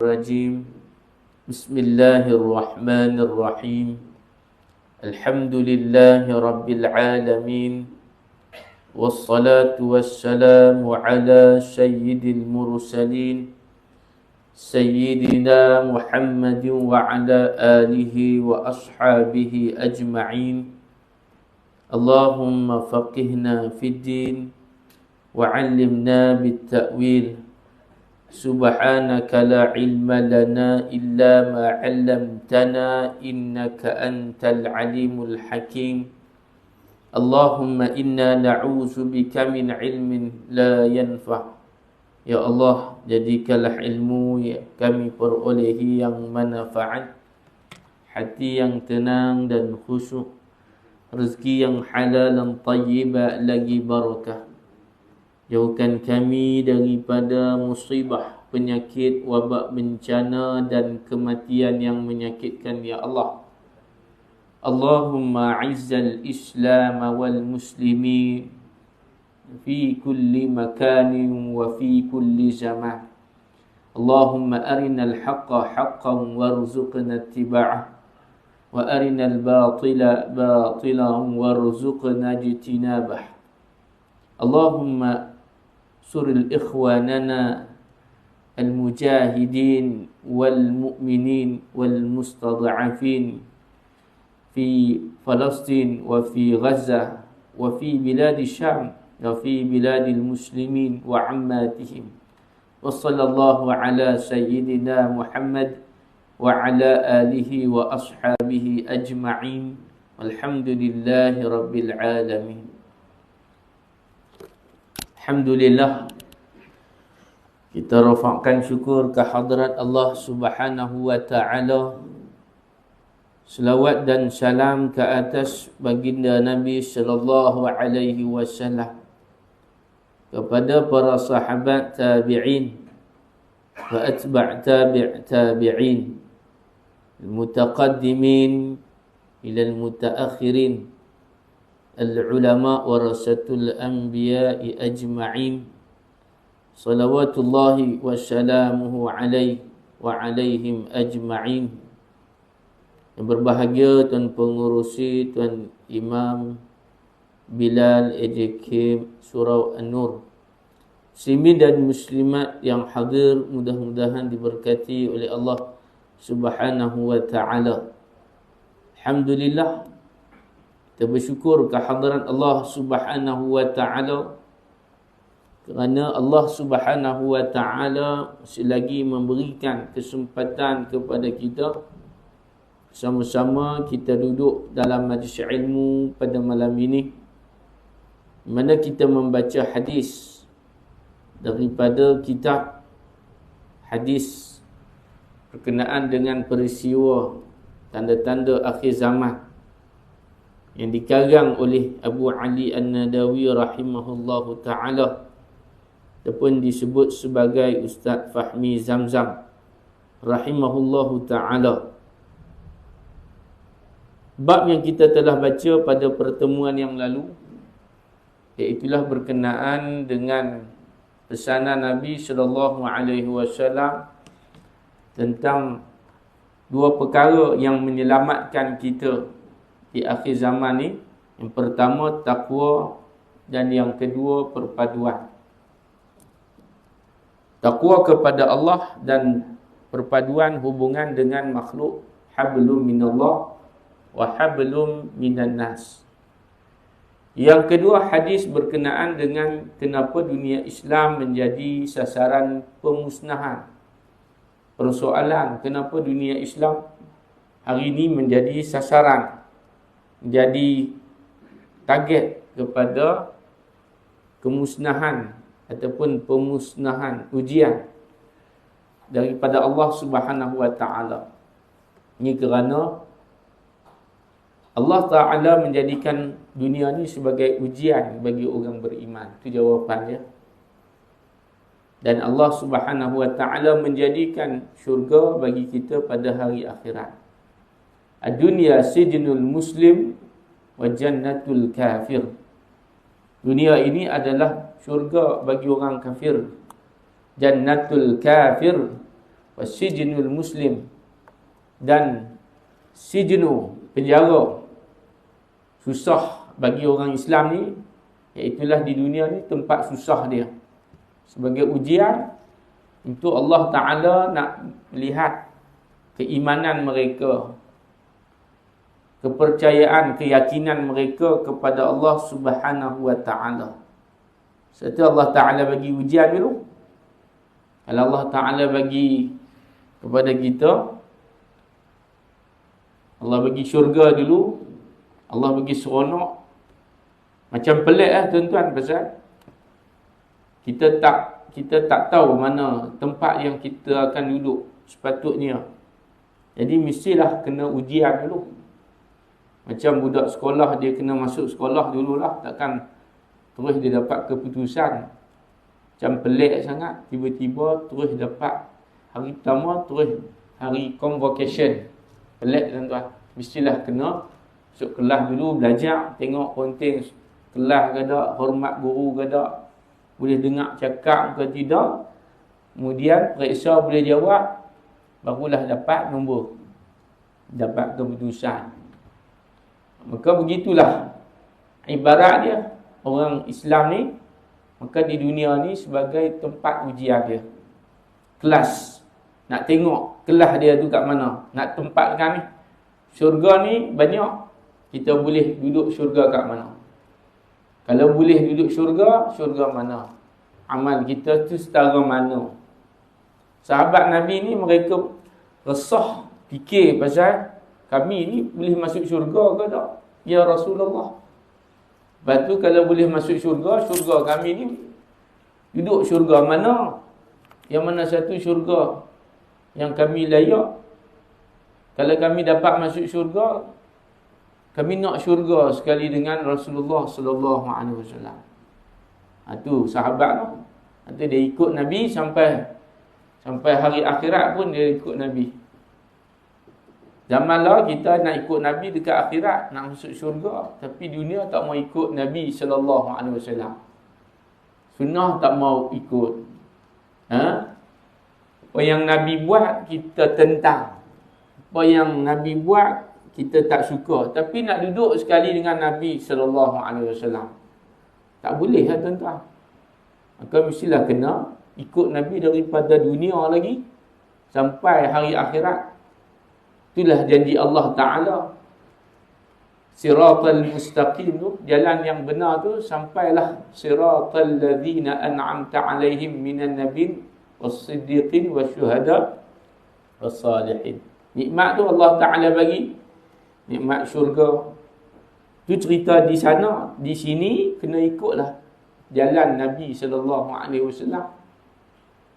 الرجيم بسم الله الرحمن الرحيم الحمد لله رب العالمين والصلاة والسلام على سيد المرسلين سيدنا محمد وعلى آله وأصحابه أجمعين اللهم فقهنا في الدين وعلمنا بالتأويل سبحانك لا علم لنا إلا ما علمتنا إنك أنت العليم الحكيم اللهم إنا نعوذ بك من علم لا ينفع. Ya Allah, jadikanlah ilmu yang kami perolehi yang manfaat, hati yang tenang dan khusyuk, rezeki yang halal dan tayyibah lagi barakah. Jauhkan kami daripada musibah, penyakit, wabak, bencana dan kematian yang menyakitkan, ya Allah. Allahumma izzal Islam wal muslimin fi kulli makanin wa fi kulli zaman. Allahumma arinal haqqa haqqan warzuqna ittiba'ah wa arinal batila batilan warzuqna ijtinabah. Allahumma suril ikhwanana al-mujahidin wal-mu'minin wal-mustad'afin fi Palestin wa fi Gaza wa fi bilad Syam wa fi bilad al-muslimin wa ammatihim. Wa sallallahu ala sayyidina Muhammad wa ala alihi wa ashabihi ajma'in. Walhamdulillahi rabbil alamin. Alhamdulillah, kita rafa'kan syukur ke hadrat Allah Subhanahu wa ta'ala. Selawat dan salam ke atas baginda Nabi sallallahu alaihi wasallam, kepada para sahabat tabi'in wa atba' tabi'in, al-mutaqaddimin ila al-mutaakhirin, al-ulama warasatul anbiya'i ajma'in. Salawatullahi wa salamuhu alaihi wa alaihim ajma'in. Yang berbahagia Tuan Pengurusi, Tuan Imam Bilal AJK Surau An-Nur, muslimin dan muslimat yang hadir, mudah-mudahan diberkati oleh Allah Subhanahu wa ta'ala. Alhamdulillah, kita bersyukur kehadiran Allah Subhanahu wa ta'ala, kerana Allah Subhanahu wa ta'ala masih lagi memberikan kesempatan kepada kita sama-sama kita duduk dalam majlis ilmu pada malam ini, mana kita membaca hadis daripada kitab hadis berkenaan dengan peristiwa tanda-tanda akhir zaman yang dikarang oleh Abu Ali An-Nadawi rahimahullahu ta'ala, ataupun disebut sebagai Ustaz Fahmi Zamzam rahimahullahu ta'ala. Bab yang kita telah baca pada pertemuan yang lalu, iaitulah berkenaan dengan pesanan Nabi SAW tentang dua perkara yang menyelamatkan kita di akhir zaman ni. Yang pertama takwa, dan yang kedua perpaduan. Takwa kepada Allah dan perpaduan hubungan dengan makhluk. Hablum minallah wa hablum minan nas. Yang kedua, hadis berkenaan dengan kenapa dunia Islam menjadi sasaran pemusnahan. Persoalan kenapa dunia Islam hari ini menjadi sasaran, menjadi target kepada kemusnahan ataupun pemusnahan, ujian daripada Allah Subhanahu wa ta'ala. Ini kerana Allah Ta'ala menjadikan dunia ni sebagai ujian bagi orang beriman. Itu jawapannya. Dan Allah Subhanahu wa ta'ala menjadikan syurga bagi kita pada hari akhirat. Ad-dunya sijnul muslim wa jannatul kafir. Dunia ini adalah syurga bagi orang kafir. Jannatul kafir, wasijnul muslim, dan sijnu, penjara, susah bagi orang Islam ni, iaitulah di dunia ni tempat susah dia, sebagai ujian untuk Allah Ta'ala nak melihat keimanan mereka, kepercayaan, keyakinan mereka kepada Allah Subhanahu wa Ta'ala. Serta Allah Ta'ala bagi ujian dulu. Kalau Allah Ta'ala bagi kepada kita, Allah bagi syurga dulu, Allah bagi seronok. Macam pelik tuan-tuan, pasal kita tak tahu mana tempat yang kita akan duduk sepatutnya. Jadi mestilah kena ujian dulu. Macam budak sekolah, dia kena masuk sekolah dululah. Takkan terus dia dapat keputusan. Macam pelik sangat, tiba-tiba terus dapat hari pertama, terus hari convocation. Pelik tuan-tuan. Mestilah kena masuk kelas dulu, belajar, tengok konten kelas ke tak, hormat guru ke tak, boleh dengar cakap ke tidak. Kemudian periksa boleh jawab, barulah dapat nombor, dapat keputusan. Maka begitulah ibarat dia orang Islam ni. Maka di dunia ni sebagai tempat ujian dia, kelas. Nak tengok kelas dia tu kat mana, nak tempatkan ni. Syurga ni banyak, kita boleh duduk syurga kat mana. Kalau boleh duduk syurga, syurga mana, amal kita tu setara mana. Sahabat Nabi ni mereka resah, fikir pasal kami ni boleh masuk syurga ke tak, ya Rasulullah. Lepas tu kalau boleh masuk syurga, syurga kami ni duduk syurga mana? Yang mana satu syurga yang kami layak? Kalau kami dapat masuk syurga, kami nak syurga sekali dengan Rasulullah sallallahu alaihi wasallam. Itu sahabat tu. Nanti dia ikut Nabi sampai hari akhirat pun dia ikut Nabi. Zaman lah kita nak ikut Nabi dekat akhirat, nak masuk syurga, tapi dunia tak mau ikut Nabi sallallahu alaihi wasallam. Sunnah tak mau ikut. Apa yang Nabi buat kita tentang. Apa yang Nabi buat kita tak suka, tapi nak duduk sekali dengan Nabi sallallahu alaihi wasallam. Tak boleh tuan-tuan. Maka mestilah kena ikut Nabi daripada dunia lagi sampai hari akhirat. Itulah janji Allah Ta'ala. Siratal mustaqim tu, jalan yang benar tu, sampailah siratal ladzina an'amta alaihim minan nabiyyin was-siddiqin wasyuhada was-salihin. Nikmat tu Allah Ta'ala bagi, nikmat syurga. Tu cerita di sana, di sini kena ikutlah jalan Nabi sallallahu alaihi wasallam.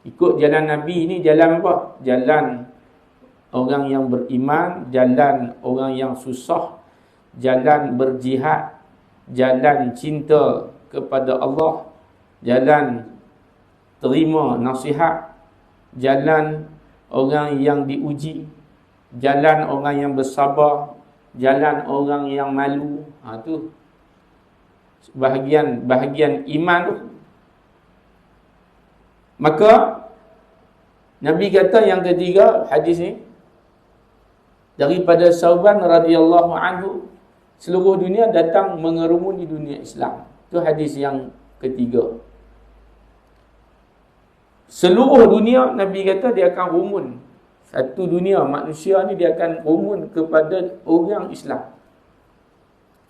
Ikut jalan Nabi ni jalan apa? Jalan orang yang beriman, jalan orang yang susah, jalan berjihad, jalan cinta kepada Allah, jalan terima nasihat, jalan orang yang diuji, jalan orang yang bersabar, jalan orang yang malu. Tu bahagian iman tu. Maka Nabi kata yang ketiga hadis ni, daripada Sauban radhiyallahu anhu, seluruh dunia datang mengerumun di dunia Islam. Itu hadis yang ketiga. Seluruh dunia Nabi kata dia akan rumun. Satu dunia manusia ni dia akan rumun kepada orang Islam.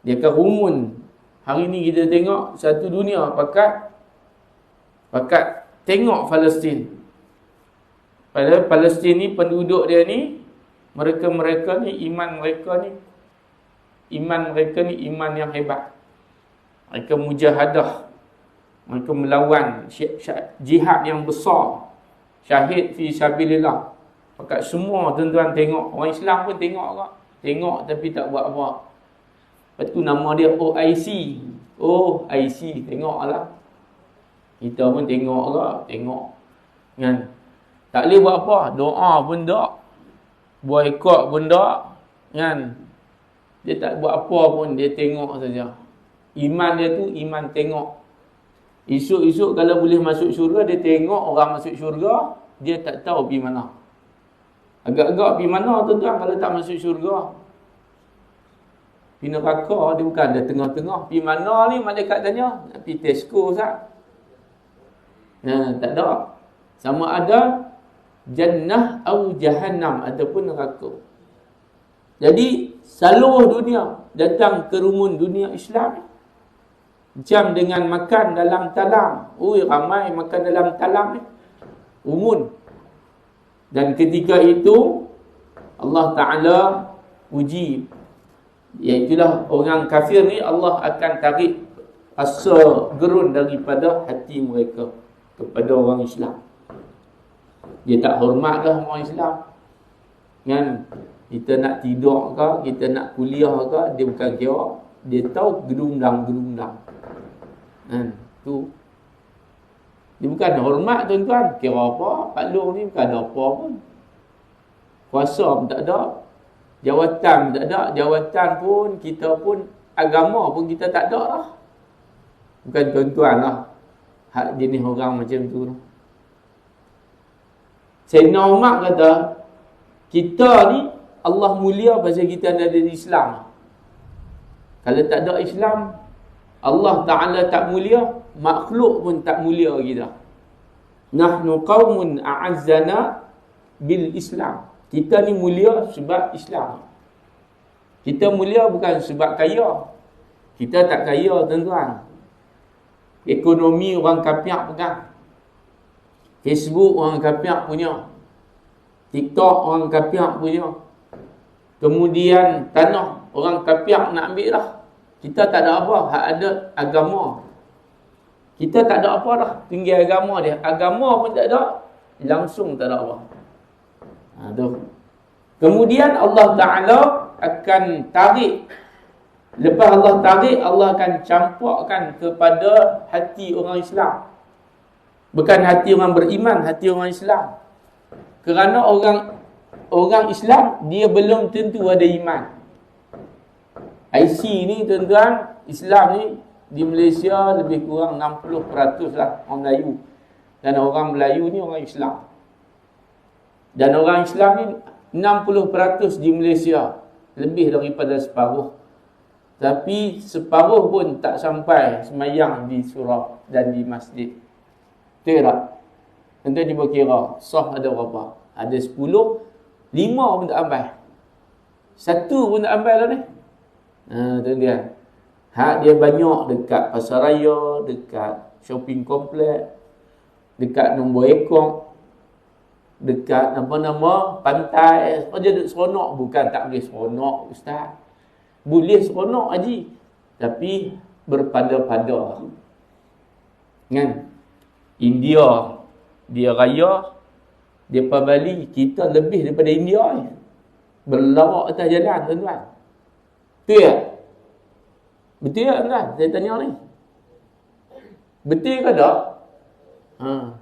Dia akan rumun. Hari ni kita tengok satu dunia pakat tengok Palestin. Padahal Palestin ni penduduk dia ni, mereka ni iman mereka ni iman yang hebat. Mereka mujahadah, mereka melawan jihad yang besar, syahid fi sabilillah. Pakat semua tuan-tuan tengok, orang Islam pun tengok tak? Tengok tapi tak buat apa. Lepas tu nama dia OIC. OIC, tengoklah. Kita pun tengok tak? Tengok. Kan? Tak boleh buat apa, doa pun tak, boykot pun tak, kan? Dia tak buat apa pun, dia tengok saja. Iman dia tu iman tengok. Esok-esok kalau boleh masuk syurga, dia tengok orang masuk syurga, dia tak tahu pergi mana. Agak-agak pergi mana tuan-tuan kalau tak masuk syurga? Pergi neraka, dia bukan ada tengah-tengah. Pergi mana ni malaikat tanya? Nak pergi Tesco Ustaz? Tak ada. Sama ada jannah atau jahannam ataupun neraka. Jadi seluruh dunia datang ke rumun dunia Islam. Macam dengan makan dalam talam. Ramai makan dalam talam ni. Rumun. Dan ketika itu Allah Ta'ala uji, iaitulah orang kafir ni Allah akan tarik rasa gerun daripada hati mereka kepada orang Islam. Dia tak hormat dah orang Islam kan. Kita nak tidur ke, kita nak kuliah ke, dia bukan kira. Dia tahu gerundang-gerundang tu. Dia bukan hormat tuan-tuan. Kira apa? Pak Long ni bukan ada apa pun. Kuasa pun tak ada. Jawatan pun tak ada. Jawatan pun, kita pun, agama pun kita tak ada lah. Bukan tuan-tuan lah. Hak jenis orang macam tu. Sayyidina Umar kata, kita ni Allah mulia pasal kita ada di Islam. Kalau tak ada Islam, Allah Ta'ala tak mulia, makhluk pun tak mulia kita. Nahnu qaumun a'azzana bil Islam. Kita ni mulia sebab Islam. Kita mulia bukan sebab kaya. Kita tak kaya tuan-tuan. Ekonomi orang kapiak pegang. Facebook orang kapiak punya. TikTok orang kapiak punya. Kemudian tanah orang kapiak nak ambil dah. Kita tak ada apa, hak ada agama. Kita tak ada apa dah, tinggal agama dia. Agama pun tak ada, langsung tak ada apa. Tu. Kemudian Allah Ta'ala akan tarik. Lepas Allah tarik, Allah akan campakkan kepada hati orang Islam. Bukan hati orang beriman, hati orang Islam. Kerana orang Islam, dia belum tentu ada iman. IC ni tuan-tuan, Islam ni di Malaysia lebih kurang 60% lah orang Melayu. Dan orang Melayu ni orang Islam. Dan orang Islam ni 60% di Malaysia. Lebih daripada separuh. Tapi separuh pun tak sampai semayang di surau dan di masjid. Betul tak? Tentu cuba kira, sah ada berapa? Ada 10, 5 pun tak ambil. 1 pun tak ambil lah ni. Tu dia. Hak dia banyak dekat pasaraya, dekat shopping kompleks, dekat nombor ekor, dekat nama-nama pantai. Dia duduk seronok. Bukan tak boleh seronok, Ustaz. Boleh seronok haji, tapi berpada-pada. Kan? India, dia raya, dia Bali, kita lebih daripada India ni. Berlawak atas jalan, tuan-tuan. Betul tak? Betul tak, tuan-tuan? Saya tanya ni. Betul ke tak?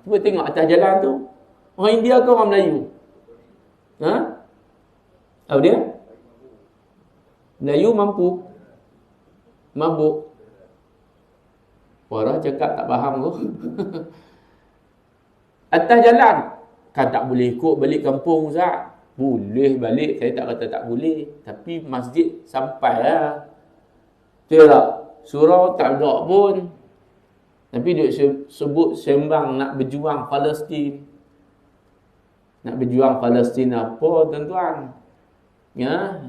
Cuba tengok atas jalan tu. Orang India ke orang Melayu? Apa dia? Melayu mampu. Mabuk. Orang cakap tak faham tu. Atas jalan. Kan tak boleh ikut balik kampung, Ustaz. Boleh balik. Saya tak kata tak boleh. Tapi masjid sampai lah. Betul tak? Surau tak ada pun. Tapi dia sebut sembang nak berjuang Palestin. Nak berjuang Palestin apa, tuan-tuan? Ya,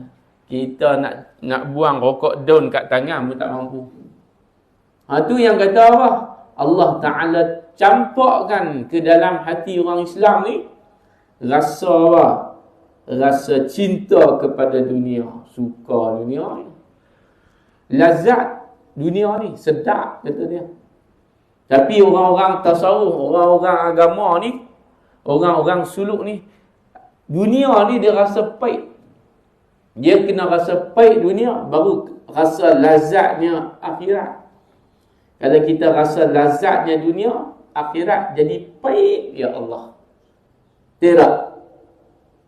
kita nak buang rokok daun kat tangan pun tak mampu. Tu yang kata apa? Allah Ta'ala campakkan ke dalam hati orang Islam ni rasa apa? Rasa cinta kepada dunia. Suka dunia ni. Lazat dunia ni. Sedap, kata dia. Tapi orang-orang tasawuf, orang-orang agama ni, orang-orang suluk ni, dunia ni dia rasa pahit. Dia kena rasa pahit dunia, baru rasa lazatnya akhirat. Kalau kita rasa lazatnya dunia, akhirat jadi pahit, ya Allah. Tidak.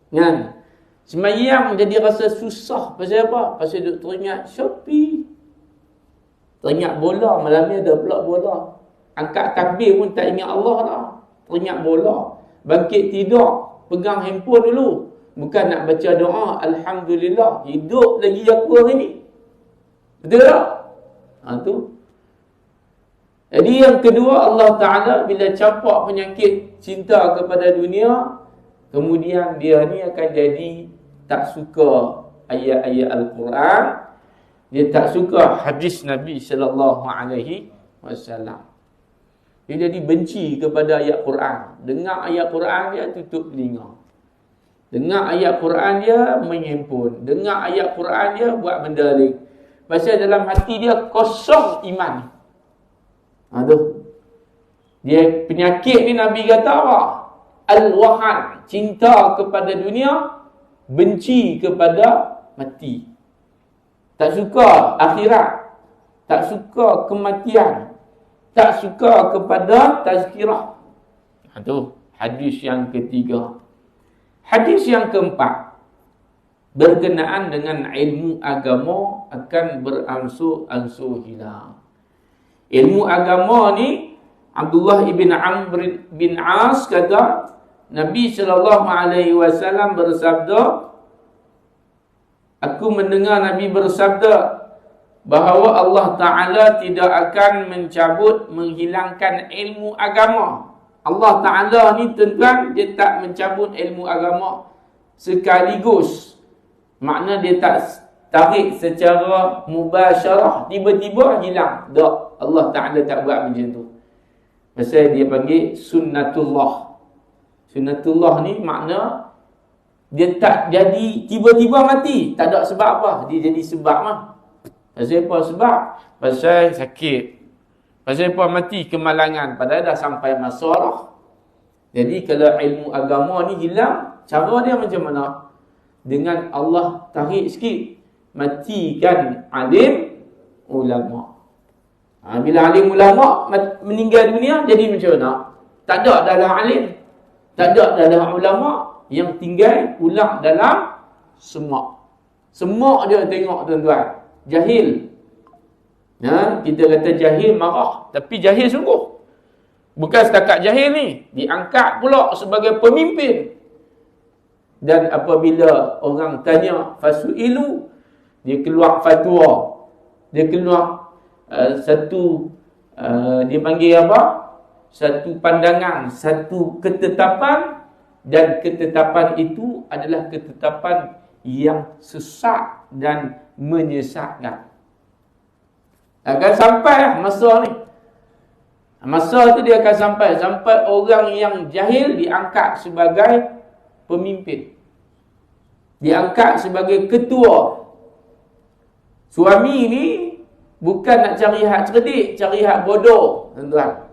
Kan? Semayang jadi rasa susah. Pasal apa? Pasal duk teringat Shopee. Teringat bola. Malam ni ada pula bola. Angkat takbir pun tak ingat Allah dah. Teringat bola. Bangkit tidur. Pegang handphone dulu. Bukan nak baca doa, Alhamdulillah, hidup lagi aku hari ni. Betul tak? Tu. Jadi yang kedua, Allah Ta'ala bila campak penyakit cinta kepada dunia, kemudian dia ni akan jadi tak suka ayat-ayat Al-Quran, dia tak suka hadis Nabi sallallahu alaihi wasallam. Dia jadi benci kepada ayat Quran. Dengar ayat Quran dia tutup telinga. Dengar ayat Quran dia menyempun. Dengar ayat Quran dia buat benda lain. Pasal dalam hati dia kosong iman. Tu. Dia penyakit ni Nabi kata apa? Al-wahan, cinta kepada dunia, benci kepada mati. Tak suka akhirat, tak suka kematian, tak suka kepada tazkirah. Itu hadis yang ketiga. Hadis yang keempat, berkenaan dengan ilmu agama akan beransur-ansur hilang. Ilmu agama ni, Abdullah ibn Amr bin As kata, Nabi SAW bersabda, aku mendengar Nabi bersabda bahawa Allah Ta'ala tidak akan mencabut, menghilangkan ilmu agama. Allah Ta'ala ni tuan-tuan, dia tak mencabut ilmu agama sekaligus. Makna dia tak tarik secara mubasyarah, tiba-tiba hilang. Tak, Allah Ta'ala tak buat macam tu. Pasal dia panggil sunnatullah. Sunnatullah ni makna dia tak jadi tiba-tiba mati. Tak ada sebab apa. Dia jadi sebab lah. Pasal apa sebab? Pasal sakit. Pasal apa mati? Kemalangan. Padahal dah sampai masa lah. Jadi kalau ilmu agama ni hilang, cara dia macam mana? Dengan Allah tarik sikit. Matikan alim ulama. Bila alim ulama meninggal dunia, jadi macam mana? Tak ada dalam alim. Tak ada dalam ulama. Yang tinggal ulang dalam semak. Semak dia tengok tuan-tuan. Jahil. Kita kata jahil marah. Tapi jahil sungguh. Bukan setakat jahil ni. Diangkat pula sebagai pemimpin. Dan apabila orang tanya fasu'ilu, dia keluar fatwa. Dia keluar dia panggil apa? Satu pandangan, satu ketetapan. Dan ketetapan itu adalah ketetapan yang sesat dan menyesatkan. Akan sampai masa ni. Masa tu dia akan sampai orang yang jahil diangkat sebagai pemimpin. Diangkat sebagai ketua. Suami ni bukan nak cari hak cerdik, cari hak bodoh, tuan-tuan.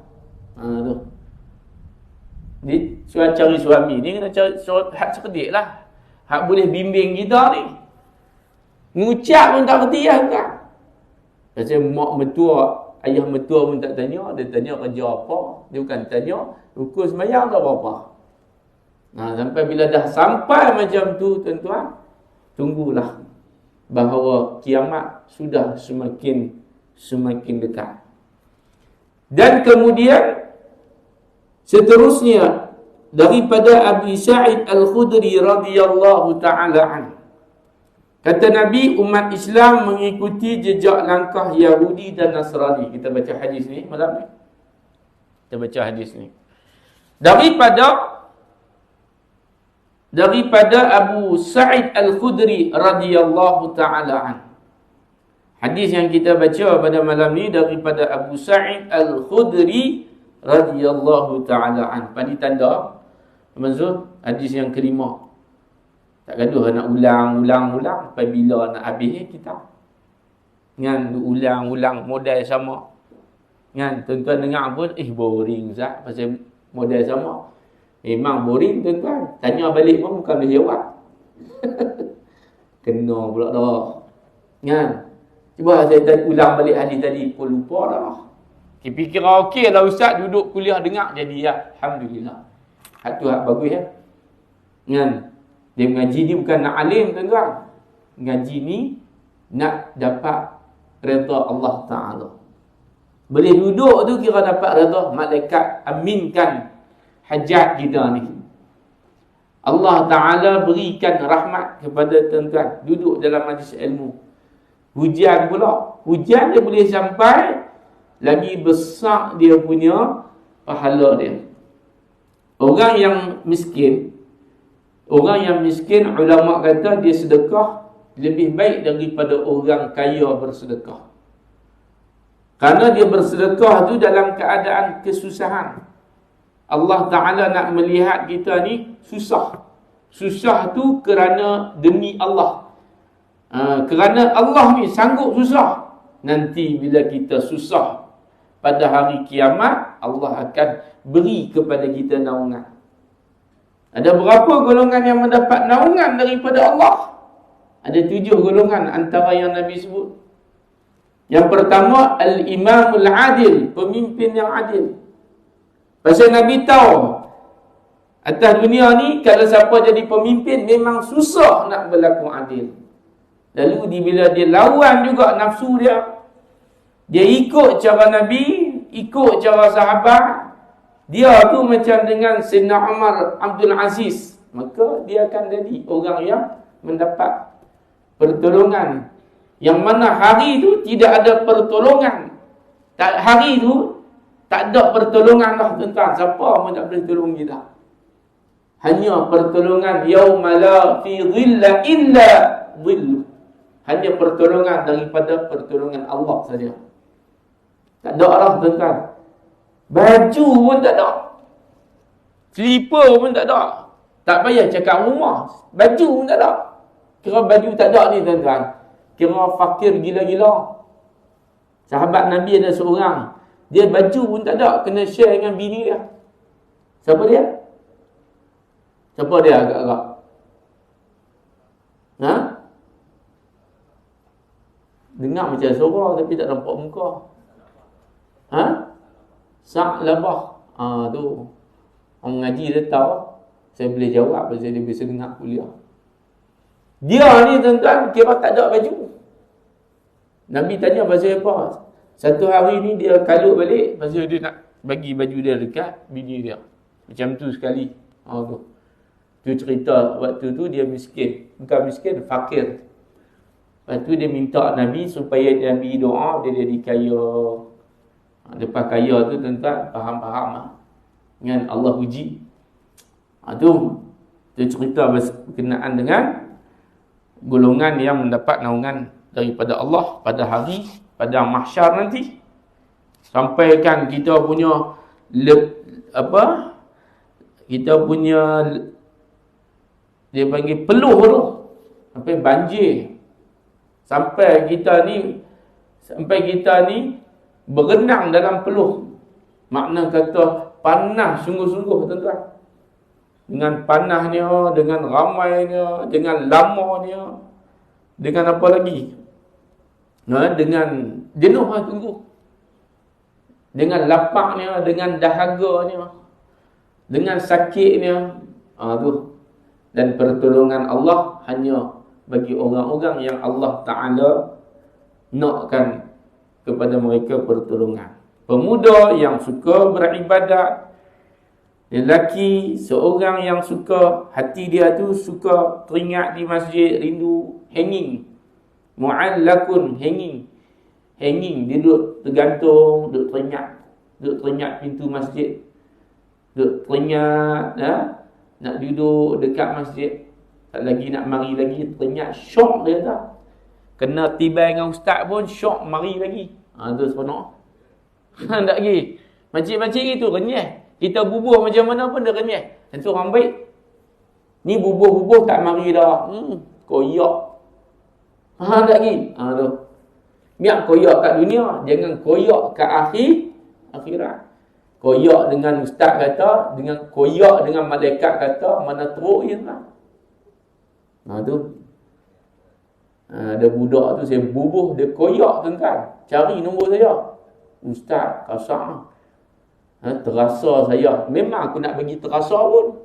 Tu. Ni cari suami ni kena cari hak cerdik lah. Hak boleh bimbing kita ni. Mengucap pun tak kerti lah kan. Pasal mak mertua, ayah mertua pun tak tanya. Dia tanya kerja apa. Dia bukan tanya rukun sembahyang ke apa-apa. Sampai bila dah sampai macam tu tuan-tuan, tunggulah bahawa kiamat sudah semakin dekat. Dan kemudian seterusnya daripada Abi Sa'id Al-Khudri radhiyallahu ta'ala anhu. Kata Nabi, umat Islam mengikuti jejak langkah Yahudi dan Nasrani. Kita baca hadis ni malam ni. Kita baca hadis ni. Daripada Abu Sa'id Al-Khudri radhiyallahu ta'ala anhu. Hadis yang kita baca pada malam ni daripada Abu Sa'id Al-Khudri radhiyallahu ta'ala anhu. Pani tanda maksud hadis yang kelima. Tak gaduh nak ulang sampai bila nak habis kita. Kan ulang model sama. Kan tuan-tuan dengar pun boring Zat pasal model sama. Memang boring tuan-tuan. Tanya balik pun bukan boleh jawab. Kena pula dah. Kan? Cuba saya ulang balik hadis tadi pun lupa dah. Fikir okey lah ustaz duduk kuliah dengar jadi ya. Alhamdulillah. Hak tu hak bagus ya. Kan? Dia mengaji ni bukan nak alim tuan-tuan. Mengaji ni nak dapat redha Allah Ta'ala. Boleh duduk tu kira dapat redha malaikat aminkan hajat kita ni. Allah Ta'ala berikan rahmat kepada tuan-tuan duduk dalam majlis ilmu. Hujan pula. Hujan dia boleh sampai, lagi besar dia punya pahala dia. Orang yang miskin, ulama kata dia sedekah lebih baik daripada orang kaya bersedekah. Kerana dia bersedekah tu dalam keadaan kesusahan. Allah Ta'ala nak melihat kita ni susah. Susah tu kerana demi Allah. Kerana Allah ni sanggup susah. Nanti bila kita susah pada hari kiamat, Allah akan beri kepada kita naungan. Ada berapa golongan yang mendapat naungan daripada Allah? Ada 7 golongan antara yang Nabi sebut. Yang pertama, Al-Imamul Adil, pemimpin yang adil. Pasal Nabi tahu atas dunia ni, kalau siapa jadi pemimpin memang susah nak berlaku adil. Lalu bila dia lawan juga nafsu dia, dia ikut cara Nabi, ikut cara sahabat, dia tu macam dengan Sayyidina Umar Abdul Aziz, maka dia akan jadi orang yang mendapat pertolongan. Yang mana hari tu tidak ada pertolongan. Hari tu tak ada pertolongan lah tuan-tuan. Siapa pun tak boleh tolong kita. Hanya pertolongan yauma la fi dhilla illa dhillu. Hanya pertolongan daripada pertolongan Allah saja. Tak ada lah tuan-tuan. Baju pun tak ada. Slipper pun tak ada. Tak payah cakap rumah. Baju pun tak ada. Kira baju tak ada ni tuan-tuan, kira fakir gila-gila. Sahabat Nabi ada seorang, dia baju pun tak ada, kena share dengan bini dia. Siapa dia? Siapa dia agak-agak? Ha? Dengar macam suara tapi tak nampak muka. Ha? Sa'labah. Tu. Orang ngaji dia tahu. Saya boleh jawab pasal dia biasa dengar kuliah. Dia ni tuan-tuan kira tak ada baju. Nabi tanya pasal apa? Satu hari ni dia kalut balik pasal dia nak bagi baju dia dekat bini dia. Macam tu sekali. Tu cerita waktu tu dia miskin. Bukan miskin, fakir. Lepas tu dia minta Nabi supaya Nabi doa dia jadi kaya. Lepas kaya tu tuan-tuan faham-faham lah. Dengan Allah uji. Tu cerita berkenaan dengan golongan yang mendapat naungan daripada Allah pada mahsyar nanti. Sampaikan kita punya kita punya dia panggil peluh tu sampai banjir, sampai kita ni berenang dalam peluh. Makna kata panas sungguh-sungguh tuan-tuan. Dengan panahnya, dengan ramainya, dengan lamanya, dengan apa lagi? Dengan jenuh lah tunggu. Dengan lapaknya, dengan dahaganya, dengan sakitnya. Tu. Dan pertolongan Allah hanya bagi orang-orang yang Allah Ta'ala nakkan kepada mereka pertolongan. Pemuda yang suka beribadat, lelaki seorang yang suka, hati dia tu suka teringat di masjid, rindu hanging. Mu'allakun, hanging. Dia duduk tergantung, duduk teringat pintu masjid. Duduk teringat, nak duduk dekat masjid. Tak lagi nak mari lagi, teringat, syok dia tak. Kena tibai dengan ustaz pun, syok mari lagi. Tu seronok. Tak lagi. Makcik-makcik itu renyah. Kita bubuh macam mana pun dia renyah. Itu orang baik. Ni bubuh-bubuh tak mari dah. Koyak. Tak lagi. Tu. Biar koyak kat dunia. Jangan koyak kat akhirat. Koyak dengan ustaz kata, dengan koyak dengan malaikat kata, mana teruk je lah. Tu. Ada budak tu saya bubuh, dia koyak tuan-tuan. Cari nombor saya. Ustaz, kasar. Terasa saya. Memang aku nak bagi terasa pun.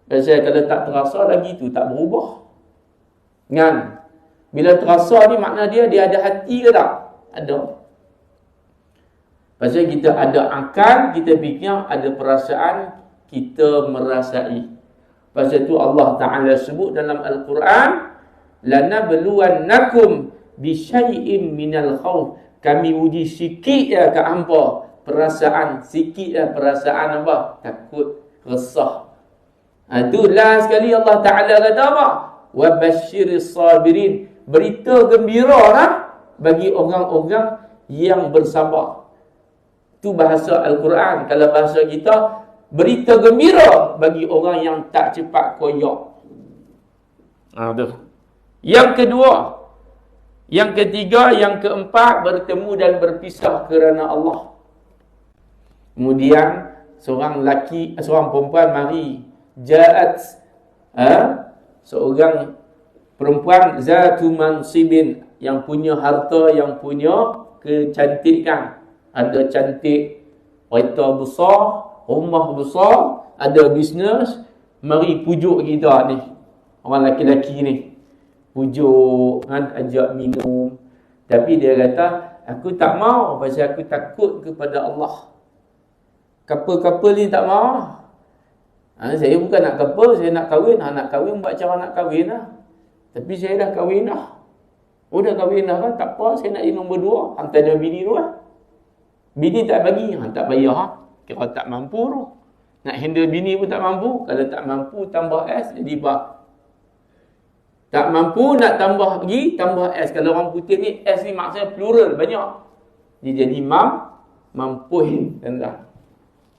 Pasal kalau tak terasa lagi tu tak berubah. Kan? Bila terasa ni makna dia ada hati ke tak? Ada. Pasal kita ada akal, kita fikir, ada perasaan, kita merasai. Pasal itu Allah Ta'ala sebut dalam Al-Quran, lanabluwannakum bisyai'in minal khawf. Kami uji sikit ya ke hampa perasaan, sikit ya perasaan apa? Takut, resah. Itu last sekali Allah Ta'ala kata apa? Wa basyiris sabirin. Berita gembira lah bagi orang-orang yang bersabar. Itu bahasa Al-Quran. Kalau bahasa kita, berita gembira bagi orang yang tak cepat koyak. Yang kedua, yang ketiga, yang keempat, bertemu dan berpisah kerana Allah. Kemudian seorang lelaki, seorang perempuan mari, ja'at, seorang perempuan zatu mansibin, yang punya harta, yang punya kecantikan. Ada cantik, kereta besar, rumah besar, ada bisnes, mari pujuk kita ni, orang lelaki-lelaki ni, pujuk kan, ajak minum. Tapi dia kata, aku tak mau pasal aku takut kepada Allah. Couple-couple ni tak mau. Saya bukan nak couple, saya nak kahwin. Nak kahwin buat cara nak kahwin lah. Tapi saya dah kahwin dah. Oh dah kahwin dah kan, tak apa, saya nak jadi nombor 2. Hantar dia bini tu lah. Bini tak bagi, tak payah ha. Kira tak mampu tu. Nak handle bini pun tak mampu. Kalau tak mampu, tambah S jadi bar. Tak mampu nak tambah lagi, tambah S. Kalau orang putih ni, S ni maksudnya plural, banyak. Dia jadi mampuh.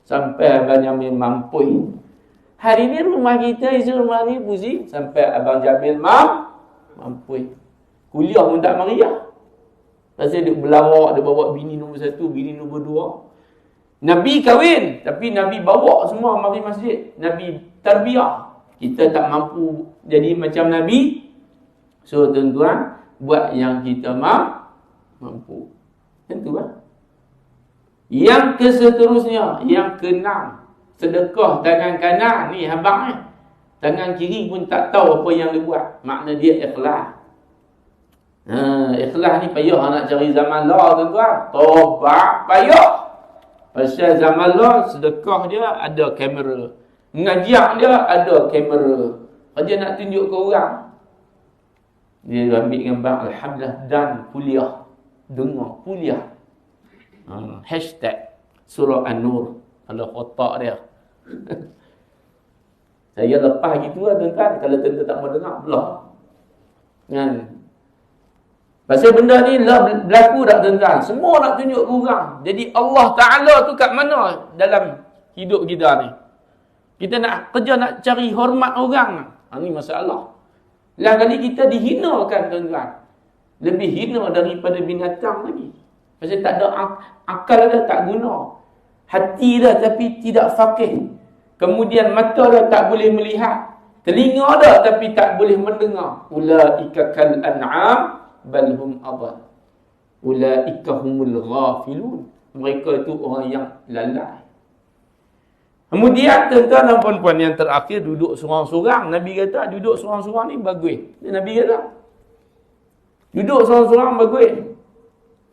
Sampai Abang Jamil mampuh. Hari ni rumah kita, isi rumah ni pusing. Sampai Abang Jamil mampuh. Kuliah pun tak meriah. Pasal dia berlawak, dia bawa bini nombor 1, bini nombor 2. Nabi kahwin, tapi Nabi bawa semua mari masjid. Nabi tarbiyah. Kita tak mampu jadi macam Nabi. So tuan-tuan, buat yang kita mampu. Tentulah. Yang keseterusnya, yang keenam, sedekah tangan kanan ni abang ni. Tangan kiri pun tak tahu apa yang dia buat. Makna dia ikhlas. Ikhlas ni payah nak cari zaman lah tuan-tuan. Tobat payah. Pasal zaman lah sedekah dia ada kamera. Mengajian dia ada kamera. Kerja nak tunjuk ke orang. Dia ambil gambar alhamdulillah dan kuliah. Dengar kuliah. Hashtag surah An-Nur. Kalau kotak dia. Saya lepas gitu lah tuan-tuan. Kalau tuan-tuan tak mau dengar, belah. Kan? Pasal benda ni berlaku tak tuan-tuan? Semua nak tunjuk ke orang. Jadi Allah Ta'ala tu kat mana dalam hidup kita ni? Kita nak kerja nak cari hormat orang. Ini masalah. Lain kali kita dihinakan tuan-tuan. Lebih hina daripada binatang lagi. Pasal tak ada akal dah, tak guna. Hati dah tapi tidak faqih. Kemudian mata dah tak boleh melihat. Telinga dah tapi tak boleh mendengar. Ulaika kal an'am bal hum adall. Ulaika humul ghafilun. Mereka itu orang yang lalai. Kemudian tuan-tuan dan puan-puan yang terakhir, duduk seorang-seorang. Nabi kata duduk seorang-seorang ni bagus. Nabi kata duduk seorang-seorang bagus.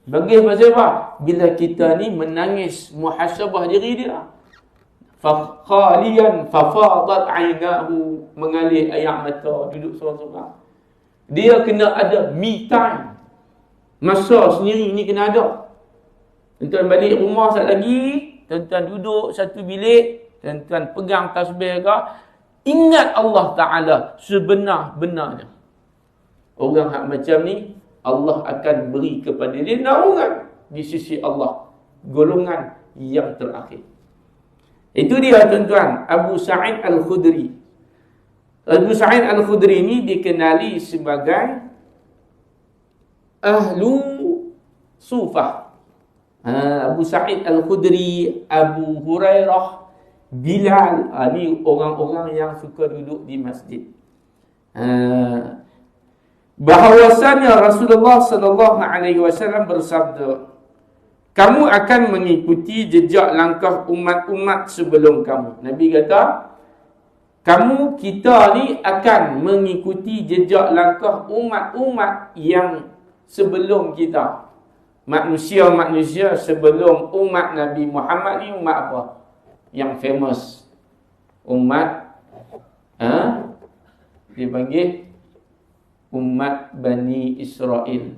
Bagus pasal apa? Bila kita ni menangis muhasabah diri dia. Fakhaliyan fafadat aynahu, mengalir air mata, duduk seorang-seorang. Dia kena ada me time. Masa sendiri ni kena ada. Tuan-tuan balik rumah sekejap lagi, tuan-tuan duduk satu bilik, tuan-tuan pegang tasbih ke, ingat Allah Ta'ala sebenar-benarnya. Orang hak macam ni, Allah akan beri kepada dia naungan di sisi Allah. Golongan yang terakhir. Itu dia tuan-tuan, Abu Sa'id Al-Khudri. Abu Sa'id Al-Khudri ini dikenali sebagai Ahlu Sufah. Abu Sa'id Al-Khudri, Abu Hurairah, Bilal, ni orang-orang yang suka duduk di masjid. Bahawasanya Rasulullah sallallahu alaihi wasallam bersabda, kamu akan mengikuti jejak langkah umat-umat sebelum kamu. Nabi kata, kita ni akan mengikuti jejak langkah umat-umat yang sebelum kita. Manusia-manusia sebelum umat Nabi Muhammad ni umat apa? Yang famous. Umat Dia panggil umat Bani Israel.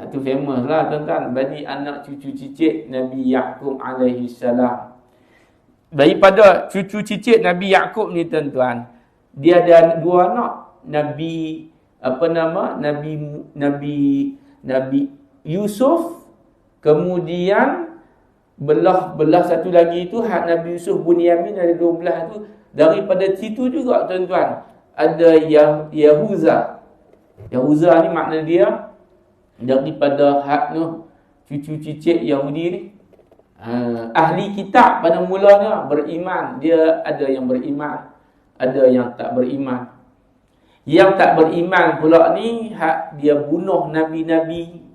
Itu famous lah tuan-tuan. Bani anak cucu cicit Nabi Yaqub alaihi salam. Daripada cucu cicit Nabi Yaqub ni tuan-tuan, dia ada dua anak. Nabi Yusuf, kemudian belah satu lagi itu hak Nabi Yusuf Bunyamin, ada 12 tu. Daripada situ juga tuan-tuan ada Yahuza. Yahuza ni makna dia daripada hak tu cucu cicit Yahudi ni. Ahli kitab pada mulanya beriman. Dia ada yang beriman, ada yang tak beriman. Yang tak beriman pula ni hak dia bunuh nabi-nabi.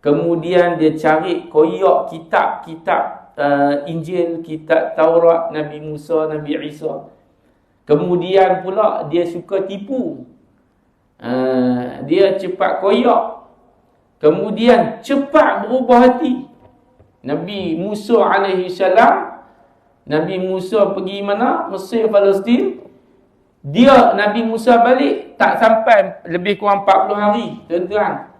Kemudian dia cari koyak kitab-kitab Injil, kitab Taurat, Nabi Musa, Nabi Isa. Kemudian pula dia suka tipu. Dia cepat koyak. Kemudian cepat berubah hati. Nabi Musa alaihi salam, Nabi Musa pergi mana? Mesir, Palestin. Nabi Musa balik tak sampai lebih kurang 40 hari, tuan-tuan.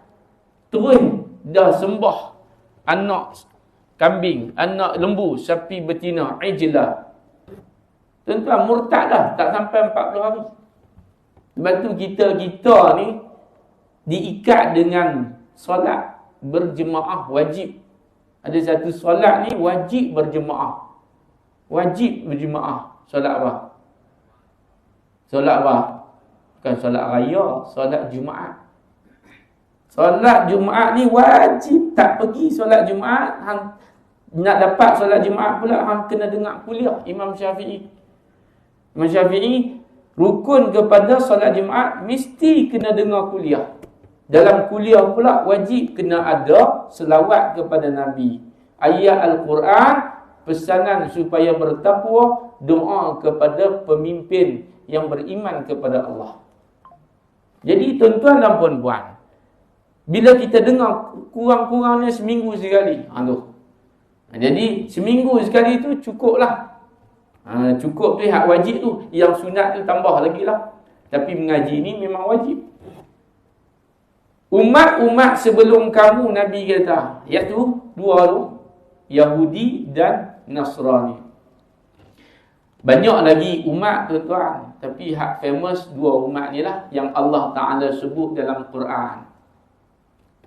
Terus dah sembah anak kambing, anak lembu, sapi betina, ijlah. Tuan-tuan, murtad dah, tak sampai 40 hari. Sebab tu kita ni diikat dengan solat berjemaah wajib. Ada satu solat ni wajib berjemaah. Wajib berjemaah. Solat apa? Solat apa? Bukan solat raya, solat Jumaat. Solat Jumaat ni wajib. Tak pergi solat Jumaat, nak dapat solat Jumaat pula hang kena dengar kuliah Imam Syafi'i. Imam Syafi'i rukun kepada solat Jumaat mesti kena dengar kuliah. Dalam kuliah pula wajib kena ada selawat kepada Nabi. Ayat Al-Quran, pesanan supaya bertakwa, doa kepada pemimpin yang beriman kepada Allah. Jadi tuan-tuan dan puan-puan, bila kita dengar kurang-kurangnya seminggu sekali. Jadi seminggu sekali tu cukuplah. Cukup tu hak wajib tu. Yang sunat tu tambah lagi lah. Tapi mengaji ni memang wajib. Umat-umat sebelum kamu Nabi kata, iaitu dua tu, Yahudi dan Nasrani. Banyak lagi umat tuan-tuan, tapi hak famous dua umat ni lah yang Allah Ta'ala sebut dalam Quran.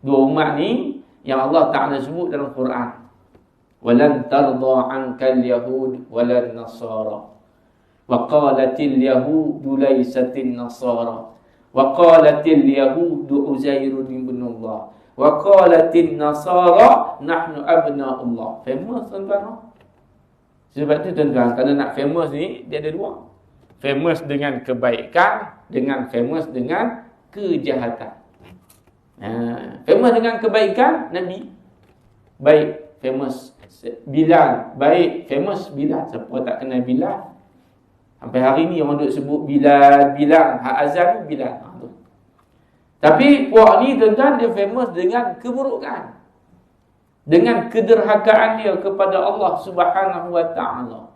Dua umat ni yang Allah Ta'ala sebut dalam Quran. Walan tarda ankal yahud walan nasara. Wa qalatil yahudu laysatin nasara. Wa qalatil yahudu Uzairun ibn Allah. Wa qalatil nasara nahnu abna'ullah. Famous tuan-tuan. Sebab tu tuan-tuan, kalau nak famous ni dia ada dua. Famous dengan kebaikan, dengan famous dengan kejahatan. Famous dengan kebaikan, Nabi baik, famous. Bilal baik, famous Bilal. Siapa tak kenal Bilal? Sampai hari ni orang duk sebut Bilal, hak azan Bilal. Tapi puak ni tuan-tuan dia famous dengan keburukan. Dengan kederhakaan dia kepada Allah Subhanahu wa ta'ala.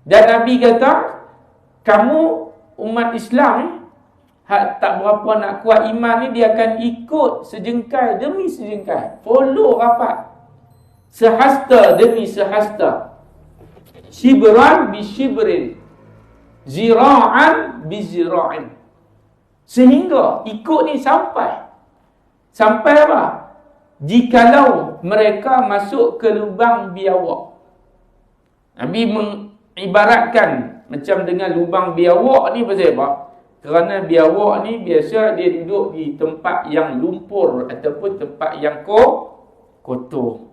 Dan Nabi kata, kamu umat Islam ni, hak tak berapa nak kuat iman ni, dia akan ikut sejengkai demi sejengkai. Follow rapat. Sehasta demi sehasta. Shibran bi shibrin. Zira'an bi zira'in. Sehingga ikut ni sampai apa? Jikalau mereka masuk ke lubang biawak. Nabi mengibaratkan macam dengan lubang biawak ni pasal apa? Kerana biawak ni biasa dia duduk di tempat yang lumpur ataupun tempat yang kotor.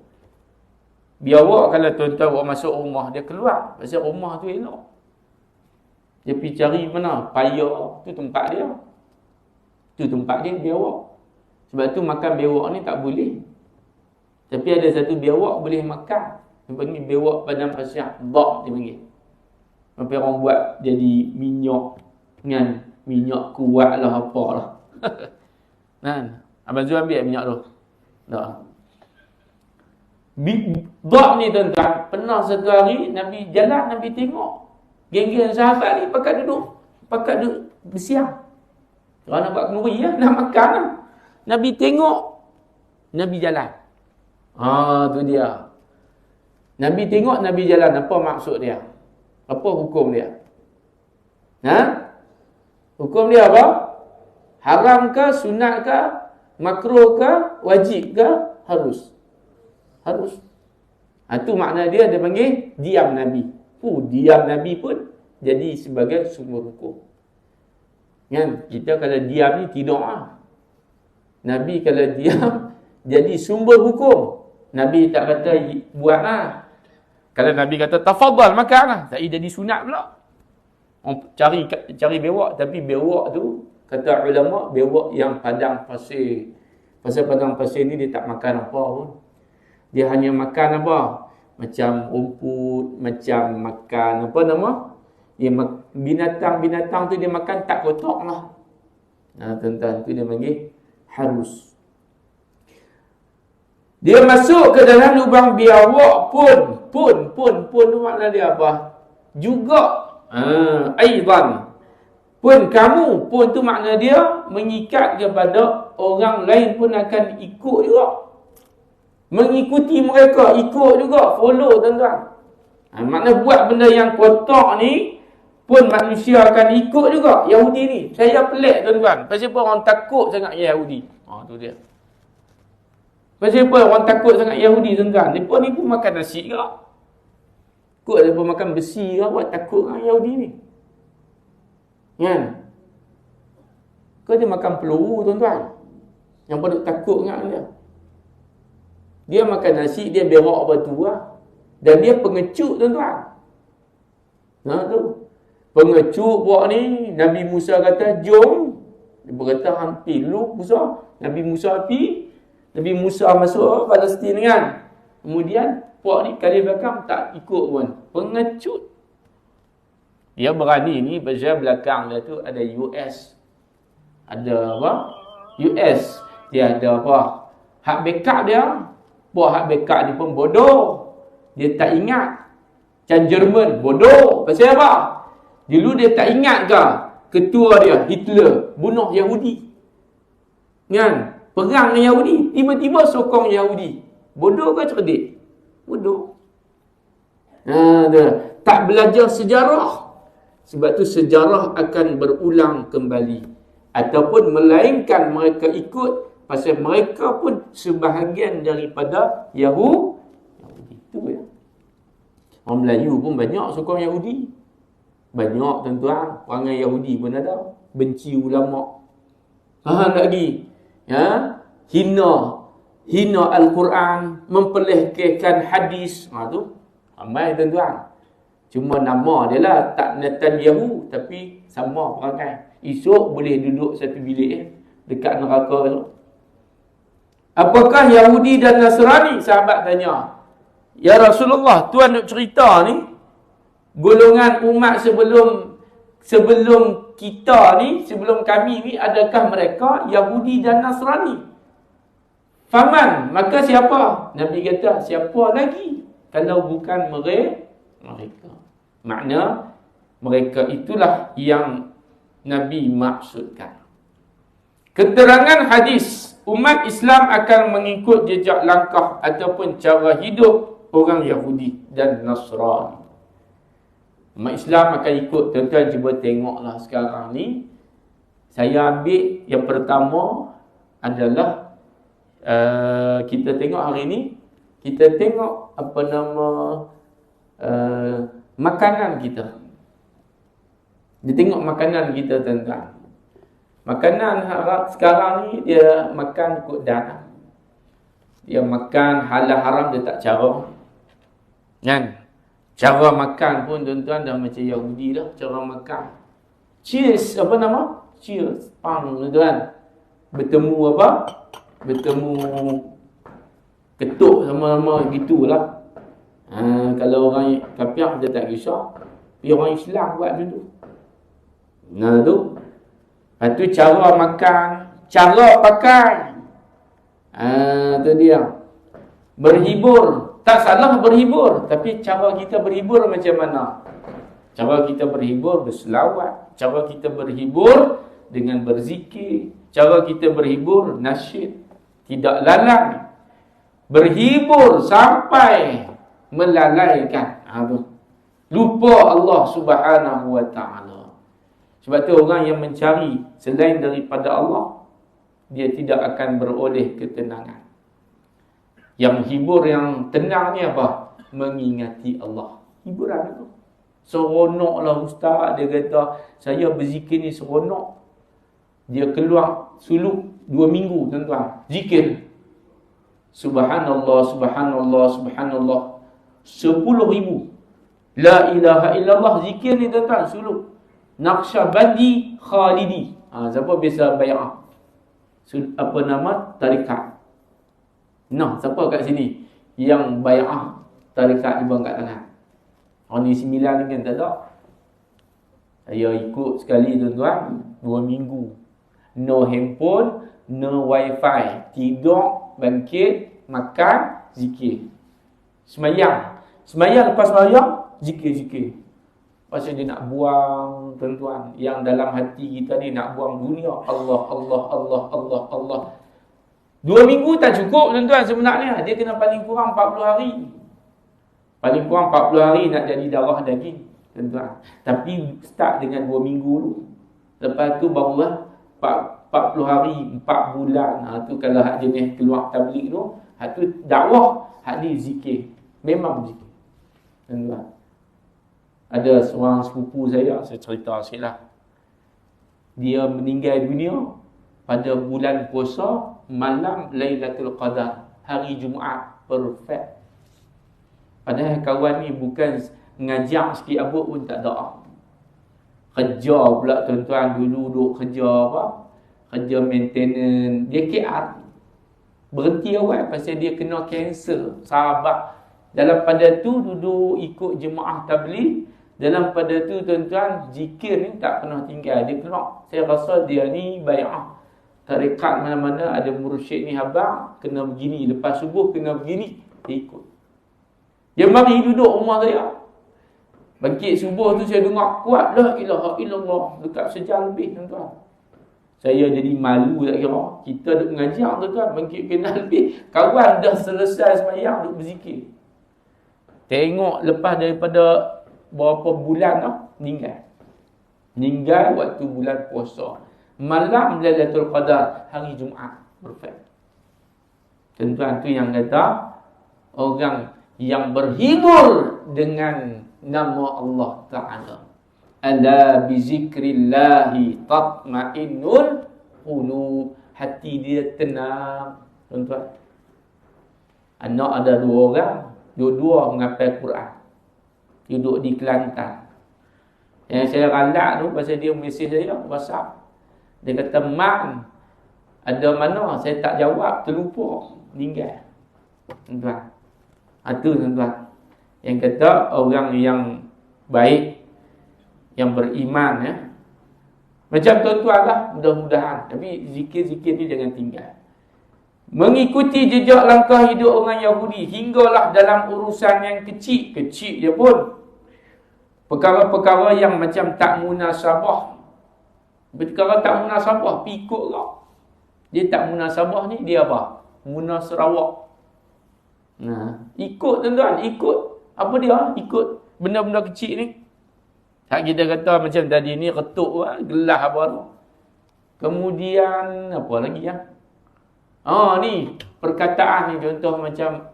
Biawak kalau tuan-tuan bawa masuk rumah, dia keluar. Pasal rumah tu elok. Dia pergi cari mana? Payah. Tu tempat dia. Tu tempat dia, biawak. Sebab tu makan biawak ni tak boleh. Tapi ada satu biawak boleh makan. Dia panggil biawak padang pasir. Bak dia panggil. Sampai orang buat jadi minyak. Dengan minyak kuat lah apalah. Kan? Abang Zul ambil minyak tu. Tak. Bak ni tuan-tuan, pernah satu hari Nabi jalan, Nabi tengok geng-geng sahabat ni pakai duduk pakat duk bersiang. Kalau nak buat kenduri ya, nak makan lah. Nabi tengok, Nabi jalan. Tu dia. Nabi tengok, Nabi jalan. Apa maksud dia? Apa hukum dia? Hukum dia apa? Haram ke, sunat ke, makruh ke, wajib ke, harus? Harus. Itu makna dia panggil diam Nabi. Diam Nabi pun jadi sebagai sumber hukum. Kan? Kita kalau diam ni tidur Nabi kalau diam jadi sumber hukum. Nabi tak kata buat Kalau Nabi kata tafadhal makan tak jadi sunat pula. Cari bewak, tapi bewak tu kata ulama bewak yang padang pasir. Pasal padang pasir ni dia tak makan apa pun. Dia hanya makan apa? Macam rumput, macam makan apa nama? Binatang-binatang tu dia makan tak kotak lah. Tuan-tuan, tu dia panggil harus. Dia masuk ke dalam lubang biawak pun tu makna dia apa? Juga aidan. Pun kamu, pun tu makna dia mengikat kepada orang lain pun akan ikut juga. Mengikuti mereka, ikut juga, follow tuan-tuan. Makna buat benda yang kotak ni pun manusia akan ikut juga. Yahudi ni, saya pelik tuan-tuan. Pasal apa orang takut sangat Yahudi? Tu dia. Pasal apa orang takut sangat Yahudi tuan-tuan? Mereka ni pun makan nasi ke? Kot mereka makan besi ke? Buat takut dengan Yahudi ni. Kan? Kau dia makan peluru tuan-tuan. Yang pada takut dengan dia. Dia makan nasi, dia berak batu lah. Dan dia pengecut tuan-tuan. Tu. Pengecut buat ni, Nabi Musa kata, jom. Dia berkata, hampir lu Musa. Nabi Musa pergi. Nabi Musa masuk Palestin kan. Kemudian, puak ni kali belakang tak ikut pun. Pengecut. Dia berani ni, pasal belakang dia tu ada US. Ada apa? US. Dia ada apa? Hak backup dia. Puak hak backup ni pun bodoh. Dia tak ingat. Macam Jerman, bodoh. Pasal apa? Dulu dia tak ingat ke ketua dia, Hitler, bunuh Yahudi. Kan? Perang dengan Yahudi. Tiba-tiba sokong Yahudi. Bodoh ke cerdik? Bodoh. Tak belajar sejarah. Sebab tu sejarah akan berulang kembali. Ataupun melainkan mereka ikut. Pasal mereka pun sebahagian daripada Yahudi. Itu ya. Orang Melayu pun banyak sokong Yahudi. Banyak tuan-tuan. Perangai Yahudi pun ada. Benci ulama. Lagi. Hina Al-Quran. Memperlehkekan hadis. Tu. Ramai tuan-tuan. Cuma nama dia lah. Tak Netanyahu. Tapi sama perangai. Esok boleh duduk satu bilik. Dekat neraka tu. Apakah Yahudi dan Nasrani? Sahabat tanya. Ya Rasulullah, Tuan nak cerita ni, golongan umat sebelum kita ni, sebelum kami ni, adakah mereka Yahudi dan Nasrani? Faman, maka siapa? Nabi kata, siapa lagi? Kalau bukan mereka. Makna, mereka itulah yang Nabi maksudkan. Keterangan hadis, umat Islam akan mengikut jejak langkah ataupun cara hidup orang Yahudi dan Nasrani. Umat Islam akan ikut. Tuan-tuan cuba tengoklah sekarang ni. Saya ambil yang pertama adalah kita tengok hari ni. Kita tengok apa nama makanan kita. Dia tengok makanan kita tuan-tuan. Makanan sekarang ni dia makan ikut dana. Dia makan halal haram dia tak cara. Kan? Cara makan pun tuan-tuan dah macam Yahudi dah cara makan. Cheers apa nama? Cheers. Tuan-tuan. Bertemu apa? Bertemu ketuk sama-sama gitulah. Kalau orang kafir dia tak kisah. Tapi orang Islam buat dulu. Tu. Itu cara makan, cara pakai. Itu dia. Berhibur. Tak salah berhibur. Tapi cara kita berhibur macam mana? Cara kita berhibur berselawat, cara kita berhibur dengan berzikir, cara kita berhibur nasyid, tidak lalang. Berhibur sampai melalaikan. Lupa Allah Subhanahu wa ta'ala. Sebab tu orang yang mencari selain daripada Allah, dia tidak akan beroleh ketenangan. Yang hibur yang tenang ni apa? Mengingati Allah. Hiburan itu. Seronoklah ustaz, dia kata, saya berzikir ni seronok. Dia keluar suluk 2 minggu tuan-tuan. Zikir. Subhanallah, subhanallah, subhanallah. 10,000. La ilaha illallah. Zikir ni tuan-tuan, suluk. Naqsyabandi Khalidi. Siapa biasa bayar? Apa nama? Tarikat. Nah, siapa kat sini yang bayar tarikat ibang kat tangan? Orang ni 9 ni kan tak ada. Saya ikut sekali tuan-tuan, 2 minggu. No handphone, no wifi. Tidur, bangkit, makan, zikir. Semayang. Semayang lepas semayang, zikir-zikir. Pasal dia nak buang, tuan-tuan, yang dalam hati kita ni nak buang dunia. Allah, Allah, Allah, Allah, Allah. 2 minggu tak cukup, tuan-tuan, sebenarnya. Dia kena paling kurang 40 hari. Paling kurang 40 hari nak jadi darah daging, tuan-tuan. Tapi start dengan 2 minggu dulu. Lepas tu barulah 40 hari, 4 bulan. Tu kalau hak jenis keluar tabligh tu, hak tu dakwah, hak ni zikir. Memang zikir, tuan-tuan. Ada seorang sepupu saya cerita sikit lah. Dia meninggal dunia pada bulan puasa, malam Lailatul Qadar, hari Jumaat, perfect. Padahal kawan ni bukan ngajak sikit abuk pun tak ada. Kerja pula tuan-tuan, dulu duduk kerja apa? Kerja maintenance. Dia KR. Berhenti awal pasal dia kena kanser. Sahabat. Dalam pada tu duduk ikut jemaah tabligh. Dalam pada tu tuan-tuan, zikir ni tak pernah tinggal. Dia keluar. Saya rasa dia ni bai'ah. Tarikat mana-mana ada mursyid ni habang, kena begini. Lepas subuh kena begini. Dia ikut. Dia mari duduk rumah saya. Bangkit subuh tu saya dengar kuat la ilaha illallah dekat sejam lebih tuan-tuan. Saya jadi malu tak kira. Kita duk mengajar tuan-tuan, bangkit kena lebih. Kawan dah selesai sembahyang duk berzikir. Tengok lepas daripada berapa bulan dah meninggal. Meninggal waktu bulan puasa. Malam Lailatul Qadar, hari Jumaat. Perfect. Tuan-tuan, tu yang kata orang yang berhibur dengan nama Allah Ta'ala. Ala bizikrillahi tatma'innul qulub. Hati dia tenang, tuan-tuan. Anak ada 2 orang, dua-dua menghafal Quran. Duduk di Kelantan. Yang saya ralak tu pasal dia mesej saya WhatsApp. Dia kata, "Man, ada mana?" Saya tak jawab, terlupa, meninggal. Tuan-tuan. Itu tuan-tuan. Yang kata orang yang baik, yang beriman ya. Macam tuan-tuan lah, mudah-mudahan. Tapi zikir-zikir ni jangan tinggal. Mengikuti jejak langkah hidup orang Yahudi hinggalah dalam urusan yang kecil-kecil je pun. Perkara-perkara yang macam tak munasabah. Perkara tak munasabah, pikut lah. Dia tak munasabah ni, dia apa? Munasrawak. Ikut tuan-tuan, ikut. Apa dia? Ikut benda-benda kecil ni. Tak kita kata macam tadi ni, ketuk lah, gelah apa tu. Kemudian, apa lagi ya? Ni, perkataan ni contoh macam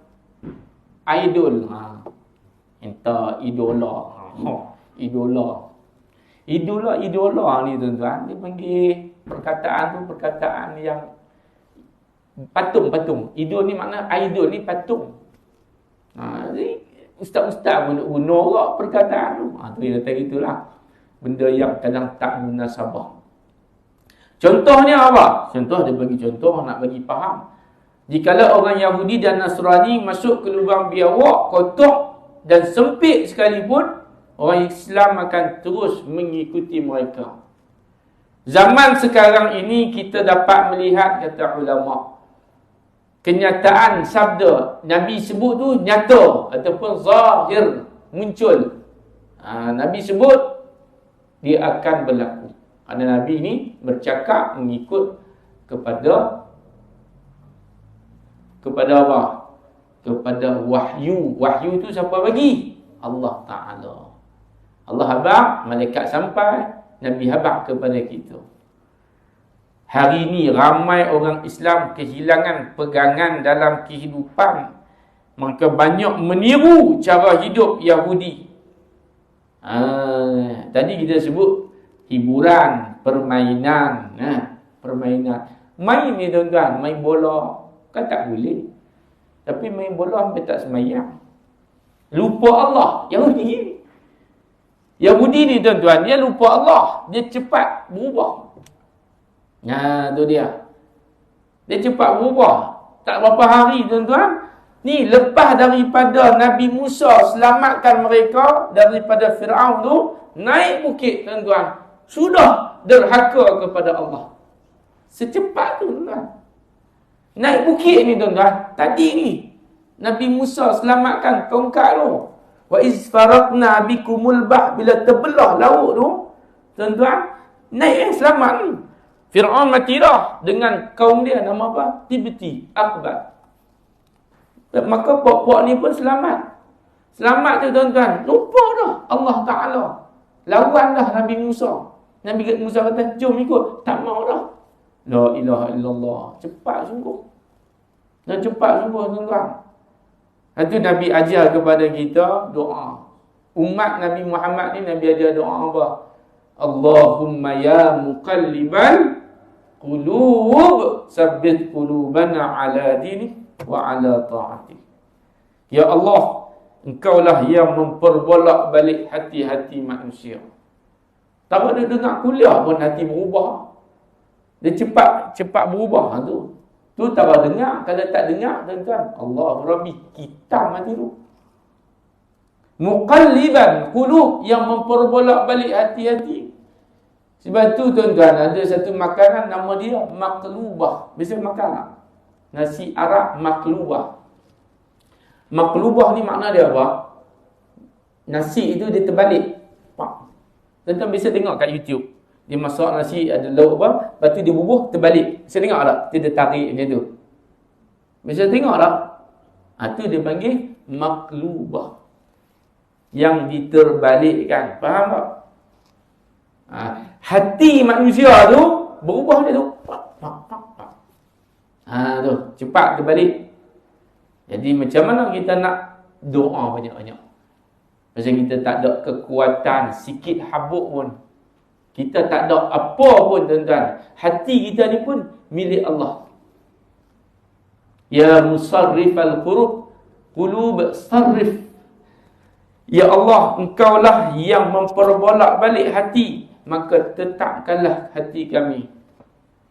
idol. Entah idola. Idola ni tuan-tuan, dia panggil perkataan tu perkataan yang patung. Idol ni makna idol ni patung. Ustaz-ustaz pun nak guna orang perkataan tu. Tu yang kata gitulah. Benda yang kadang tak munasabah. Contohnya apa? Contoh dia bagi contoh, nak bagi faham. Jikalau orang Yahudi dan Nasrani masuk ke lubang biawak, kotak dan sempit sekalipun, orang Islam akan terus mengikuti mereka. Zaman sekarang ini kita dapat melihat, kata ulama, kenyataan sabda Nabi sebut tu nyata ataupun zahir, muncul. Nabi sebut, dia akan berlaku. Kerana Nabi ni bercakap mengikut kepada apa? Kepada wahyu. Wahyu tu siapa bagi? Allah Ta'ala. Allah habaq, malaikat sampai, Nabi habaq kepada kita. Hari ini ramai orang Islam kehilangan pegangan dalam kehidupan. Maka banyak meniru cara hidup Yahudi. Tadi kita sebut hiburan, permainan. Permainan. Main ni tuan-tuan, main bola. Kan tak boleh. Tapi main bola hampir tak semayang. Lupa Allah. Yahudi ni tuan-tuan, dia lupa Allah. Dia cepat berubah. Tu dia. Dia cepat berubah. Tak berapa hari tuan-tuan. Ni lepas daripada Nabi Musa selamatkan mereka daripada Fir'aun tu, naik bukit tuan-tuan. Sudah derhaka kepada Allah. Secepat tu tuan-tuan. Naik bukit ni tuan-tuan. Tadi ni Nabi Musa selamatkan tongkat tu. Wa iz faraqna bikumul bah, bila terbelah laut tu tuan-tuan, naik selamat ni. Fir'aun mati dah dengan kaum dia, nama apa? Tibti Akbar. Maka puak-puak ni pun selamat. Selamat tu tuan-tuan, lupa dah Allah Ta'ala. Lawan dah Nabi Musa. Nabi Musa kata, jom ikut. Tak mau dah. La ilaha illallah. Cepat sungguh. Dan cepat sungguh tuan-tuan. Itu Nabi ajar kepada kita doa. Umat Nabi Muhammad ni Nabi ajar doa apa? Allahumma ya muqallibal qulub, sabbit qulubana ala dinik wa ala ta'atik. Ya Allah, Engkaulah yang memperbolak balik hati-hati manusia. Tak ada dengar kuliah pun hati berubah. Dia cepat berubah tu. Tu tak ada dengar. Kalau tak dengar tuan-tuan, Allah Rabbi, kita mati tu. Muqalliban qulub, yang memperbolak balik hati-hati. Sebab tu tuan-tuan, ada satu makanan nama dia maklubah. Biasa makan tak? Nasi Arab maklubah. Maklubah ni makna dia apa? Nasi itu dia terbalik. Tuan-tuan bisa tengok kat YouTube. Dia masak nasi ada lauk apa, lepas tu dia bubuh terbalik. Bisa tengok tak? Dia tarik macam tu. Bisa tengok tak? Tu dia panggil maklubah. Yang diterbalikkan. Faham tak? Hati manusia tu berubah dia tu. Tu cepat terbalik. Jadi macam mana kita nak doa banyak-banyak? Pasal kita tak ada kekuatan, sikit habuk pun. Kita tak ada apa pun tuan-tuan. Hati kita ni pun milik Allah. Ya musarrifal qulub sarrif. Ya Allah, Engkaulah yang memperbolak balik hati, maka tetapkanlah hati kami.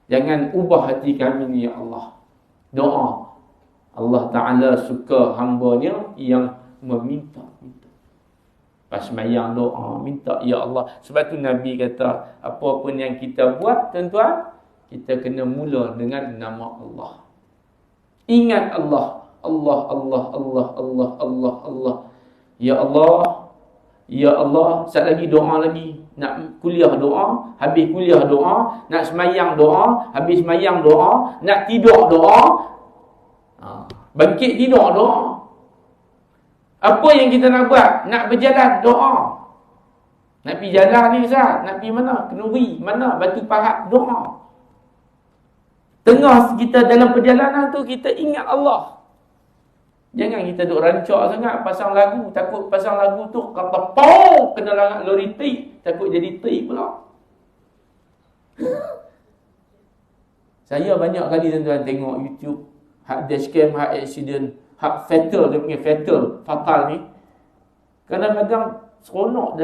Jangan ubah hati kami ni ya Allah. Doa. Allah Ta'ala suka hamba-Nya yang meminta. Pas sembahyang doa, minta ya Allah. Sebab tu Nabi kata, apa pun yang kita buat tuan-tuan, kita kena mula dengan nama Allah. Ingat Allah. Allah, Allah, Allah, Allah, Allah, Allah. Ya Allah, ya Allah. Sekejap lagi doa lagi. Nak kuliah doa, habis kuliah doa. Nak sembahyang doa, habis sembahyang doa. Nak tidur doa, bangkit tidur doa. Apa yang kita nak buat? Nak berjalan, doa. Nak pergi jalan ni Ustaz, nak pergi mana? Kenuri, mana? Batu Pahat, doa. Tengah kita dalam perjalanan tu, kita ingat Allah. Jangan kita duk rancak sangat pasang lagu. Takut pasang lagu tu kata pow, kena langat lori trik. Takut jadi trik pula. Saya banyak kali tuan-tuan tengok YouTube hak dashcam, hak accident, hak fatal, dia punya fatal ni. Kadang-kadang seronok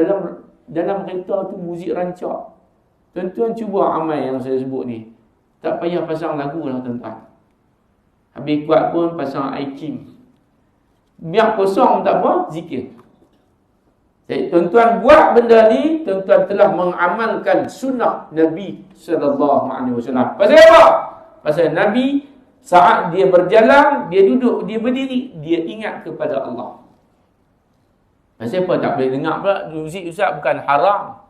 dalam kereta tu muzik rancak. Tuan-tuan cuba amal yang saya sebut ni. Tak payah pasang lagu lah tuan-tuan. Habis kuat pun pasang iKing. Biar kosong tak apa, zikir. Jadi tuan-tuan buat benda ni, tuan-tuan telah mengamalkan sunnah Nabi SAW. Pasal apa? Pasal Nabi saat dia berjalan, dia duduk, dia berdiri, dia ingat kepada Allah. Pasal apa tak boleh dengar pula muzik Ustaz? Bukan haram.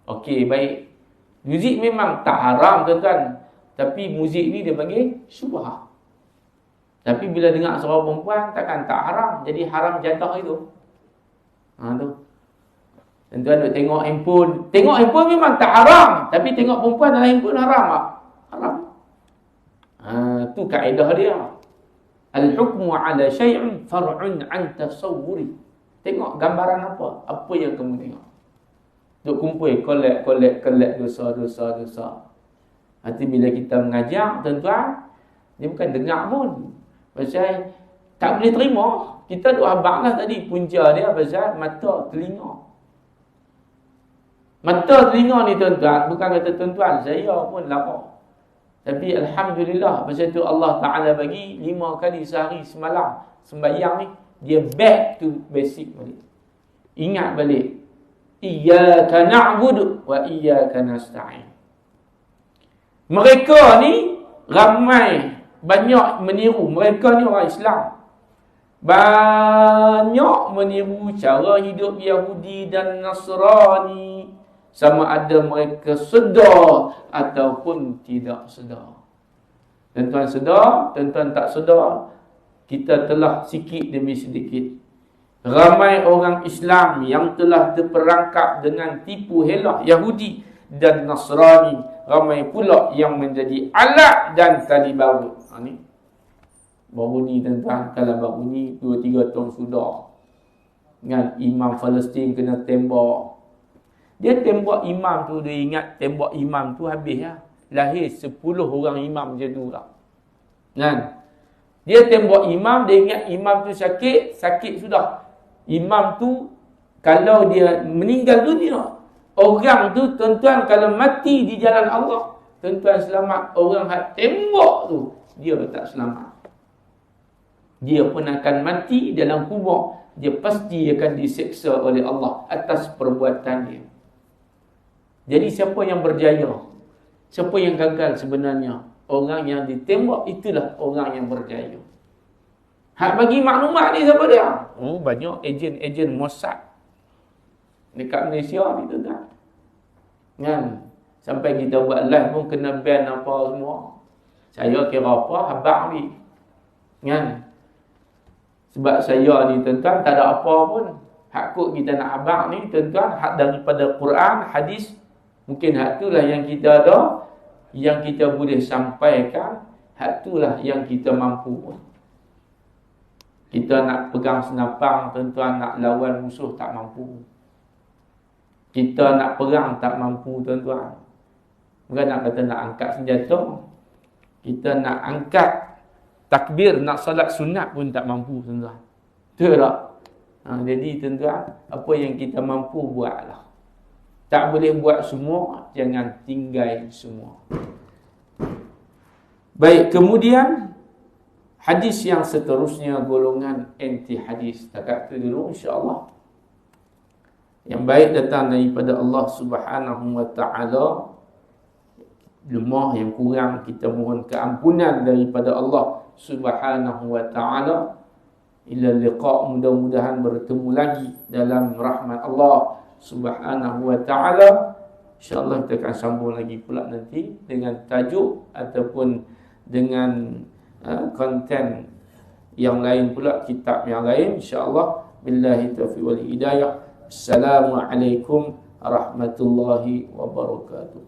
Okey, baik. Muzik memang tak haram tuan-tuan. Tapi muzik ni dia panggil syubhah. Tapi bila dengar suara perempuan takkan tak haram. Jadi haram jatuh itu. Tu. Tuan-tuan duk tengok handphone. Tengok handphone memang tak haram. Tapi tengok perempuan dalam handphone haram tak? Haram. Tu kaedah dia. Al-hukmu ala syai'un far'un an tasawwuri. Tengok gambaran apa? Apa yang kamu tengok? Duk kumpul, collect dosa. Nanti bila kita mengajar, tuan-tuan, dia bukan dengar pun. Pasal tak boleh terima. Kita duk habaq lah tadi. Punca dia pasal mata, telinga. Mata, telinga ni tuan-tuan, bukan kata tuan-tuan, saya pun lapar. Tapi Alhamdulillah, pasal tu Allah Ta'ala bagi 5 kali sehari semalam sembahyang ni, dia back to basic balik. Ingat balik. Iyyaka na'budu wa iyyaka nasta'in. Mereka ni ramai, banyak meniru. Mereka ni orang Islam. Banyak meniru cara hidup Yahudi dan Nasrani. Sama ada mereka sedar ataupun tidak sedar. Tuan-tuan sedar, tuan-tuan tak sedar. Kita telah sikit demi sedikit. Ramai orang Islam yang telah terperangkap dengan tipu helah Yahudi dan Nasrani. Ramai pula yang menjadi alat dan tali baru. Ni baru ni tuan-tuan, kalau baru ni 2-3 tahun sudah. Dengan imam Palestin kena tembak. Dia tembak imam tu, dia ingat tembak imam tu habis lah. Lahir 10 orang imam macam tu lah. Kan? Dia tembak imam, dia ingat imam tu sakit sudah. Imam tu kalau dia meninggal dunia, orang tu tuan-tuan kalau mati di jalan Allah, tuan-tuan selamat. Orang hak tembak tu, dia tak selamat. Dia pun akan mati dalam kubur. Dia pasti akan diseksa oleh Allah atas perbuatan dia. Jadi siapa yang berjaya? Siapa yang gagal sebenarnya? Orang yang ditembak itulah orang yang berjaya. Hak bagi maklumat ni siapa dia? Oh, banyak ejen-ejen Mossad dekat Malaysia ni tuan-tuan. Kan? Sampai kita buat live pun kena ban apa semua. Saya kira apa? Habaq ni. Kan? Sebab saya ni tuan-tuan tak ada apa pun. Hak kod kita nak habaq ni tuan-tuan, hak daripada Quran, hadis. Mungkin hak itulah yang kita ada, yang kita boleh sampaikan. Hak itulah yang kita mampu. Kita nak pegang senapang, tuan-tuan, nak lawan musuh tak mampu. Kita nak perang tak mampu, tuan-tuan. Bukan nak kata nak angkat senjata. Kita nak angkat takbir, nak salat sunat pun tak mampu, tuan-tuan. Betul tak? Jadi, tuan-tuan, apa yang kita mampu buatlah. Tak boleh buat semua, jangan tinggal semua. Baik, kemudian hadis yang seterusnya golongan anti hadis. Takat itu dulu insya-Allah. Yang baik datang daripada Allah Subhanahu wa taala. Lemah yang kurang kita mohon keampunan daripada Allah Subhanahu wa taala. Ila liqa, mudah-mudahan bertemu lagi dalam rahmat Allah Subhanahu wa taala. Insya-Allah kita akan sambung lagi pula nanti dengan tajuk ataupun dengan konten yang lain pula, kitab yang lain insya-Allah. Billahi taufiq wal hidayah. Assalamualaikum warahmatullahi wabarakatuh.